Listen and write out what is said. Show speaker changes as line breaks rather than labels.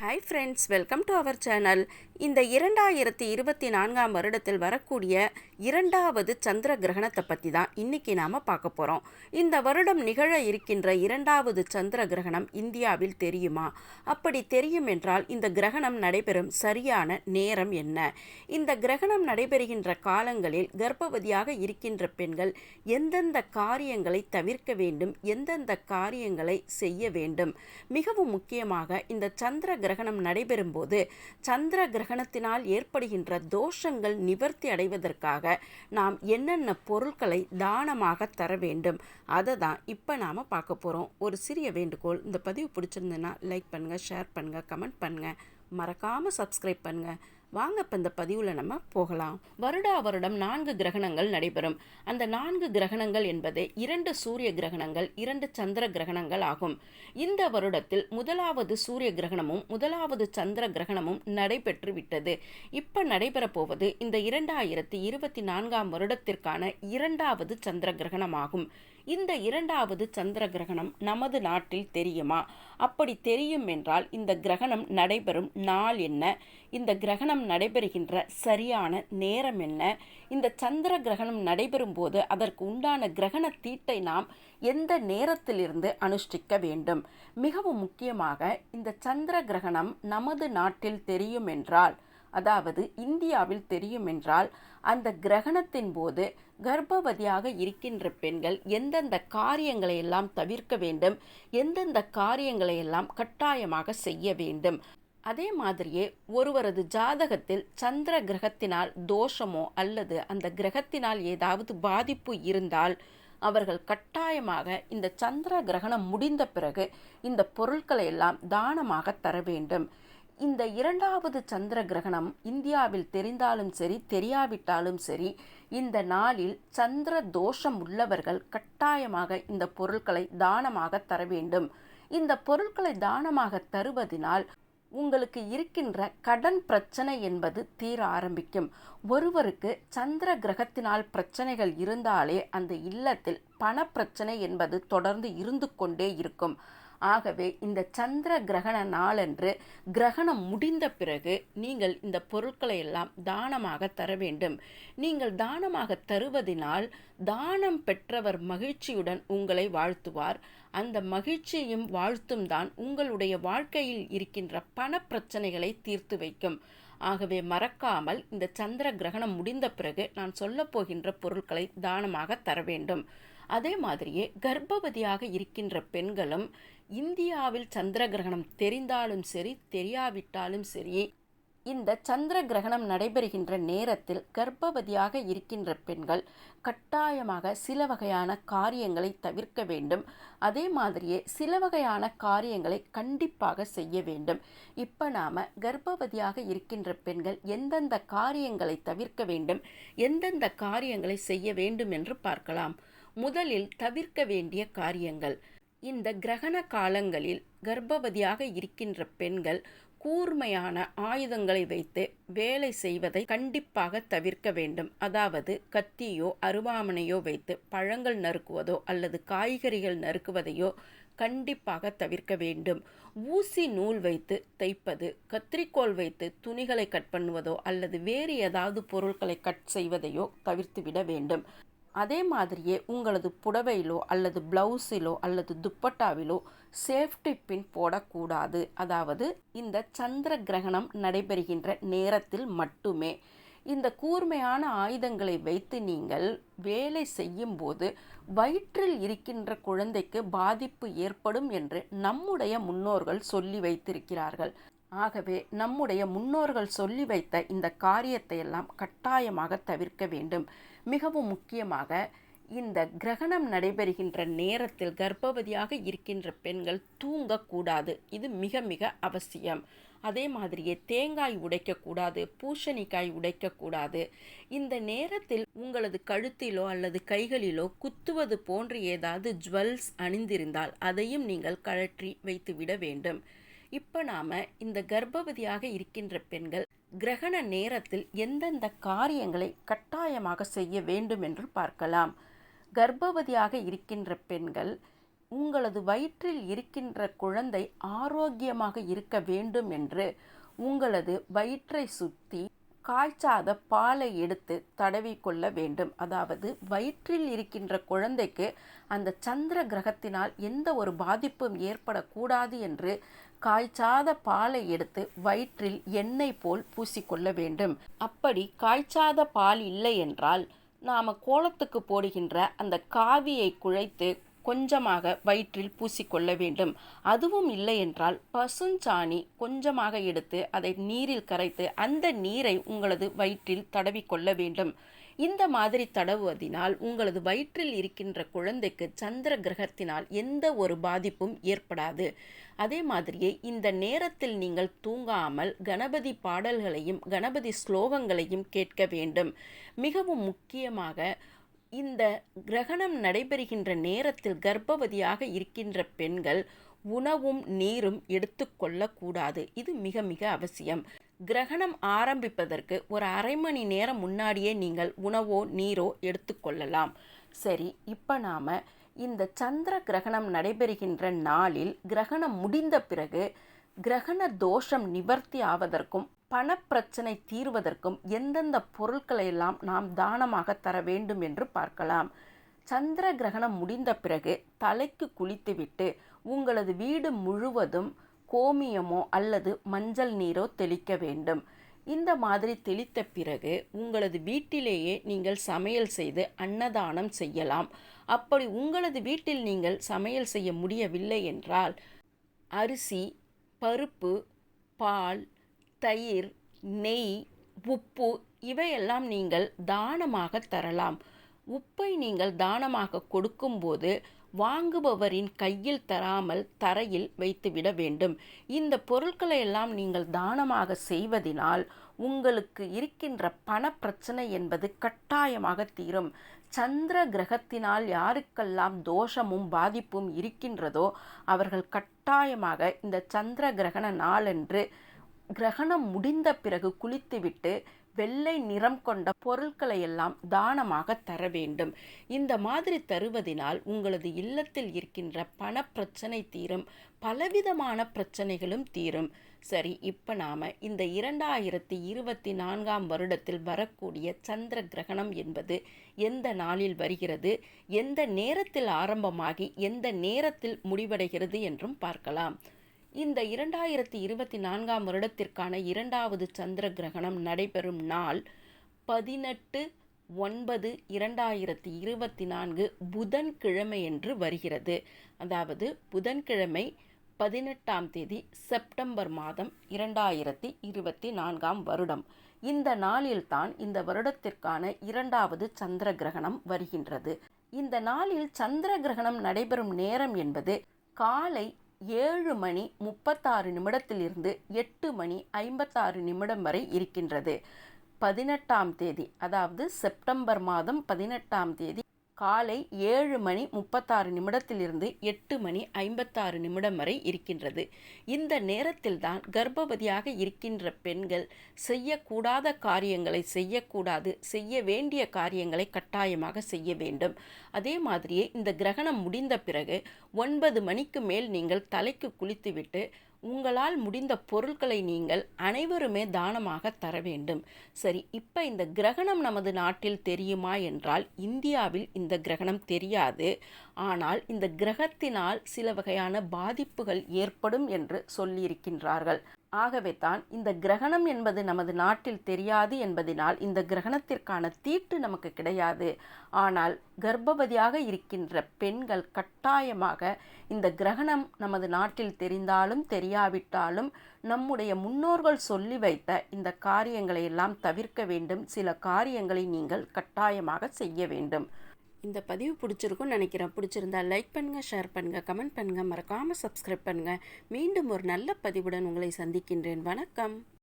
Hi friends, welcome to our channel. இந்த 2024ஆம் வருடத்தில் வரக்கூடிய இரண்டாவது சந்திர கிரகணத்தை பற்றி தான் இன்றைக்கி நாம் பார்க்க போகிறோம். இந்த வருடம் நிகழ இருக்கின்ற இரண்டாவது சந்திர கிரகணம் இந்தியாவில் தெரியுமா? அப்படி தெரியும் என்றால் இந்த கிரகணம் நடைபெறும் சரியான நேரம் என்ன? இந்த கிரகணம் நடைபெறுகின்ற காலங்களில் கர்ப்பவதியாக இருக்கின்ற பெண்கள் எந்தெந்த காரியங்களை தவிர்க்க வேண்டும், எந்தெந்த காரியங்களை செய்ய வேண்டும்? மிகவும் முக்கியமாக இந்த சந்திர கிரகணம் நடைபெறும் போது சந்திர கிரகணத்தினால் ஏற்படுகின்ற தோஷங்கள் நிவர்த்தி அடைவதற்காக நாம் என்னென்ன பொருட்களை தானமாக தர வேண்டும், அதை தான் இப்போ நாம் பார்க்க போகிறோம். ஒரு சிறிய வேண்டுகோள், இந்த பதிவு பிடிச்சிருந்ததுன்னா லைக் பண்ணுங்கள், ஷேர் பண்ணுங்கள், கமெண்ட் பண்ணுங்கள், மறக்காமல் சப்ஸ்கிரைப் பண்ணுங்கள். வாங்க இப்போ இந்த பதிவில் நம்ம போகலாம். வருடம் 4 கிரகணங்கள் நடைபெறும். அந்த 4 கிரகணங்கள் என்பது 2 சூரிய கிரகணங்கள், 2 சந்திர கிரகணங்கள் ஆகும். இந்த வருடத்தில் முதலாவது சூரிய கிரகணமும் முதலாவது சந்திர கிரகணமும் நடைபெற்று விட்டது. இப்போ நடைபெற போவது இந்த 2024ஆம் வருடத்திற்கான 2வது சந்திர கிரகணமாகும். இந்த 2வது சந்திர கிரகணம் நமது நாட்டில் தெரியுமா? அப்படி தெரியும் என்றால் இந்த கிரகணம் நடைபெறும் நாள் என்ன, இந்த கிரகணம் நடைபெறுகின்ற சரியான நேரம் என்ன, இந்த சந்திர கிரகணம் நடைபெறும் போது அதற்கு உண்டான கிரகண தீட்டை நாம் எந்த நேரத்திலிருந்து அனுஷ்டிக்க வேண்டும்? மிகவும் முக்கியமாக இந்த சந்திர கிரகணம் நமது நாட்டில் தெரியும் என்றால், அதாவது இந்தியாவில் தெரியும் என்றால், அந்த கிரகணத்தின் போது கர்ப்பவதியாக இருக்கின்ற பெண்கள் எந்தெந்த காரியங்களை எல்லாம் தவிர்க்க வேண்டும், எந்தெந்த காரியங்களை எல்லாம் கட்டாயமாக செய்ய வேண்டும். அதே மாதிரியே ஒருவரது ஜாதகத்தில் சந்திர கிரகத்தினால் தோஷமோ அல்லது அந்த கிரகத்தினால் ஏதாவது பாதிப்பு இருந்தால் அவர்கள் கட்டாயமாக இந்த சந்திர கிரகணம் முடிந்த பிறகு இந்த பொருட்களை எல்லாம் தானமாக தர வேண்டும். இந்த 2வது சந்திர கிரகணம் இந்தியாவில் தெரிந்தாலும் சரி, தெரியாவிட்டாலும் சரி, இந்த நாளில் சந்திர தோஷம் உள்ளவர்கள் கட்டாயமாக இந்த பொருட்களை தானமாக தர வேண்டும். இந்த பொருட்களை தானமாக தருவதினால் உங்களுக்கு இருக்கின்ற கடன் பிரச்சனை என்பது தீர ஆரம்பிக்கும். ஒருவருக்கு சந்திர கிரகத்தினால் பிரச்சனைகள் இருந்தாலே அந்த இல்லத்தில் பண பிரச்சனை என்பது தொடர்ந்து இருந்து கொண்டே இருக்கும். ஆகவே இந்த சந்திர கிரகண நாளன்று கிரகணம் முடிந்த பிறகு நீங்கள் இந்த பொருட்களை எல்லாம் தானமாக தர வேண்டும். நீங்கள் தானமாக தருவதினால் தானம் பெற்றவர் மகிழ்ச்சியுடன் உங்களை வாழ்த்துவார். அந்த மகிழ்ச்சியும் வாழ்த்தும் தான் உங்களுடைய வாழ்க்கையில் இருக்கின்ற பண பிரச்சனைகளை தீர்த்து வைக்கும். ஆகவே மறக்காமல் இந்த சந்திர கிரகணம் முடிந்த பிறகு நான் சொல்ல போகின்ற பொருட்களை தானமாக தர வேண்டும். அதே மாதிரியே கர்ப்பவதியாக இருக்கின்ற பெண்களும் இந்தியாவில் சந்திர கிரகணம் தெரிந்தாலும் சரி, தெரியாவிட்டாலும் சரி, இந்த சந்திர கிரகணம் நடைபெறுகின்ற நேரத்தில் கர்ப்பவதியாக இருக்கின்ற பெண்கள் கட்டாயமாக சில வகையான காரியங்களை தவிர்க்க வேண்டும். அதே மாதிரியே சில வகையான காரியங்களை கண்டிப்பாக செய்ய வேண்டும். இப்போ நாம் கர்ப்பவதியாக இருக்கின்ற பெண்கள் எந்தெந்த காரியங்களை தவிர்க்க வேண்டும், எந்தெந்த காரியங்களை செய்ய வேண்டும் என்று பார்க்கலாம். முதலில் தவிர்க்க வேண்டிய காரியங்கள். இந்த கிரகண காலங்களில் கர்ப்பவதியாக இருக்கின்ற பெண்கள் கூர்மையான ஆயுதங்களை வைத்து வேலை செய்வதை கண்டிப்பாக தவிர்க்க வேண்டும். அதாவது கத்தியோ அருவாமனையோ வைத்து பழங்கள் நறுக்குவதோ அல்லது காய்கறிகள் நறுக்குவதையோ கண்டிப்பாக தவிர்க்க வேண்டும். ஊசி நூல் வைத்து தைப்பது, கத்திரிக்கோல் வைத்து துணிகளை கட் பண்ணுவதோ அல்லது வேறு ஏதாவது பொருட்களை கட் செய்வதையோ தவிர்த்துவிட வேண்டும். அதே மாதிரியே உங்களது புடவையிலோ அல்லது பிளவுஸிலோ அல்லது துப்பட்டாவிலோ சேஃப்டி பின் போடக்கூடாது. அதாவது இந்த சந்திர கிரகணம் நடைபெறுகின்ற நேரத்தில் மட்டுமே. இந்த கூர்மையான ஆயுதங்களை வைத்து நீங்கள் வேலை செய்யும் போது வயிற்றில் இருக்கின்ற குழந்தைக்கு பாதிப்பு ஏற்படும் என்று நம்முடைய முன்னோர்கள் சொல்லி வைத்திருக்கிறார்கள். ஆகவே நம்முடைய முன்னோர்கள் சொல்லி வைத்த இந்த காரியத்தை எல்லாம் கட்டாயமாக தவிர்க்க வேண்டும். மிகவும் முக்கியமாக இந்த கிரகணம் நடைபெறுகின்ற நேரத்தில் கர்ப்பவதியாக இருக்கின்ற பெண்கள் தூங்கக்கூடாது. இது மிக மிக அவசியம். அதே மாதிரியே தேங்காய் உடைக்கக்கூடாது, பூசணிக்காய் உடைக்கக்கூடாது. இந்த நேரத்தில் உங்களது கழுத்திலோ அல்லது கைகளிலோ குத்துவது போன்று ஏதாவது ஜுவல்ஸ் அணிந்திருந்தால் அதையும் நீங்கள் கழற்றி வைத்துவிட வேண்டும். இப்போ நாம் இந்த கர்ப்பவதியாக இருக்கின்ற பெண்கள் கிரகண நேரத்தில் எந்தெந்த காரியங்களை கட்டாயமாக செய்ய வேண்டும் என்று பார்க்கலாம். கர்ப்பவதியாக இருக்கின்ற பெண்கள் உங்களது வயிற்றில் இருக்கின்ற குழந்தை ஆரோக்கியமாக இருக்க வேண்டும் என்று உங்களது வயிற்றை சுற்றி காய்ச்சாத பாலை எடுத்து தடவி கொள்ள வேண்டும். அதாவது வயிற்றில் இருக்கின்ற குழந்தைக்கு அந்த சந்திர கிரகத்தினால் எந்த ஒரு பாதிப்பும் ஏற்படக்கூடாது என்று காய்ச்சாத பாலை எடுத்து வயிற்றில் எண்ணெய் போல் பூசிக்கொள்ள வேண்டும். அப்படி காய்ச்சாத பால் இல்லை என்றால் நாம் கோலத்துக்கு போடுகின்ற அந்த காவியை குழைத்து கொஞ்சமாக வயிற்றில் பூசிக்கொள்ள வேண்டும். அதுவும் இல்லை என்றால் பசுஞ்சாணி கொஞ்சமாக எடுத்து அதை நீரில் கரைத்து அந்த நீரை உங்களது வயிற்றில் தடவிக்கொள்ள வேண்டும். இந்த மாதிரி தடவுவதினால் உங்களது வயிற்றில் இருக்கின்ற குழந்தைக்கு சந்திர கிரகத்தினால் எந்த ஒரு பாதிப்பும் ஏற்படாது. அதே மாதிரியே இந்த நேரத்தில் நீங்கள் தூங்காமல் கணபதி பாடல்களையும் கணபதி ஸ்லோகங்களையும் கேட்க வேண்டும். மிகவும் முக்கியமாக இந்த கிரகணம் நடைபெறுகின்ற நேரத்தில் கர்ப்பவதியாக இருக்கின்ற பெண்கள் உணவும் நீரும் எடுத்துக்கொள்ளக்கூடாது. இது மிக மிக அவசியம். கிரகணம் ஆரம்பிப்பதற்கு ஒரு அரை மணி நேரம் முன்னாடியே நீங்கள் உணவோ நீரோ எடுத்துக்கொள்ளலாம். சரி, இப்போ நாம் இந்த சந்திர கிரகணம் நடைபெறுகின்ற நாளில் கிரகணம் முடிந்த பிறகு கிரகண தோஷம் நிவர்த்தி ஆவதற்கும் பணப்பிரச்சனை தீர்வதற்கும் எந்தெந்த பொருட்களை எல்லாம் நாம் தானமாக தர வேண்டும் என்று பார்க்கலாம். சந்திர கிரகணம் முடிந்த பிறகு தலைக்கு குளித்துவிட்டு உங்களது வீடு முழுவதும் கோமியமோ அல்லது மஞ்சள் நீரோ தெளிக்க வேண்டும். இந்த மாதிரி தெளித்த பிறகு உங்களது வீட்டிலேயே நீங்கள் சமையல் செய்து அன்னதானம் செய்யலாம். அப்படி உங்களது வீட்டில் நீங்கள் சமையல் செய்ய முடியவில்லை என்றால் அரிசி, பருப்பு, பால், தயிர், நெய், உப்பு இவையெல்லாம் நீங்கள் தானமாக தரலாம். உப்பை நீங்கள் தானமாக கொடுக்கும்போது வாங்குபவரின் கையில் தராமல் தரையில் வைத்துவிட வேண்டும். இந்த பொருட்களை எல்லாம் நீங்கள் தானமாக செய்வதினால் உங்களுக்கு இருக்கின்ற பண பிரச்சனை என்பது கட்டாயமாக தீரும். சந்திர கிரகத்தினால் யாருக்கெல்லாம் தோஷமும் பாதிப்பும் இருக்கின்றதோ அவர்கள் கட்டாயமாக இந்த சந்திர கிரகண நாளன்று கிரகணம் முடிந்த பிறகு குளித்துவிட்டு வெள்ளை நிறம் கொண்ட பொருட்களை எல்லாம் தானமாக தர வேண்டும். இந்த மாதிரி தருவதினால் உங்களது இல்லத்தில் இருக்கின்ற பண பிரச்சனை தீரும், பலவிதமான பிரச்சனைகளும் தீரும். சரி, இப்போ நாம் இந்த 2024 வருடத்தில் வரக்கூடிய சந்திர கிரகணம் என்பது எந்த நாளில் வருகிறது, எந்த நேரத்தில் ஆரம்பமாகி எந்த நேரத்தில் முடிவடைகிறது என்றும் பார்க்கலாம். இந்த 2024 வருடத்திற்கான 2வது சந்திர கிரகணம் நடைபெறும் நாள் 18/9/2024 புதன்கிழமை என்று வருகிறது. அதாவது புதன்கிழமை 18ஆம் தேதி செப்டம்பர் மாதம் 2024 வருடம். இந்த நாளில்தான் இந்த வருடத்திற்கான 2வது சந்திர கிரகணம் வருகின்றது. இந்த நாளில் சந்திர கிரகணம் நடைபெறும் நேரம் என்பது காலை 7:36 8:56 வரை இருக்கின்றது. 18ஆம் தேதி, அதாவது செப்டம்பர் மாதம் 18ஆம் தேதி காலை 7:36 8:56 வரை இருக்கின்றது. இந்த நேரத்தில் தான் கர்ப்பவதியாக இருக்கின்ற பெண்கள் செய்யக்கூடாத காரியங்களை செய்யக்கூடாது, செய்ய வேண்டிய காரியங்களை கட்டாயமாக செய்ய வேண்டும். அதே மாதிரியே இந்த கிரகணம் முடிந்த பிறகு 9 மணிக்கு மேல் நீங்கள் தலைக்கு குளித்துவிட்டு உங்களால் முடிந்த பொருட்களை நீங்கள் அனைவருமே தானமாக தர வேண்டும். சரி, இப்போ இந்த கிரகணம் நமது நாட்டில் தெரியுமா என்றால் இந்தியாவில் இந்த கிரகணம் தெரியாது. ஆனால் இந்த கிரகத்தினால் சில வகையான பாதிப்புகள் ஏற்படும் என்று சொல்லியிருக்கின்றார்கள். ஆகவே தான் இந்த கிரகணம் என்பது நமது நாட்டில் தெரியாது என்பதனால் இந்த கிரகணத்திற்கான தீட்டு நமக்கு கிடையாது. ஆனால் கர்ப்பவதியாக இருக்கின்ற பெண்கள் கட்டாயமாக இந்த கிரகணம் நமது நாட்டில் தெரிந்தாலும் தெரியாவிட்டாலும் நம்முடைய முன்னோர்கள் சொல்லி வைத்த இந்த காரியங்களை எல்லாம் தவிர்க்க வேண்டும். சில காரியங்களை நீங்கள் கட்டாயமாக செய்ய வேண்டும். இந்த பதிவு பிடிச்சிருக்குன்னு நினைக்கிறேன். பிடிச்சிருந்தா லைக் பண்ணுங்கள், ஷேர் பண்ணுங்கள், கமெண்ட் பண்ணுங்கள், மறக்காமல் சப்ஸ்கிரைப் பண்ணுங்கள். மீண்டும் ஒரு நல்ல பதிவுடன் உங்களை சந்திக்கின்றேன். வணக்கம்.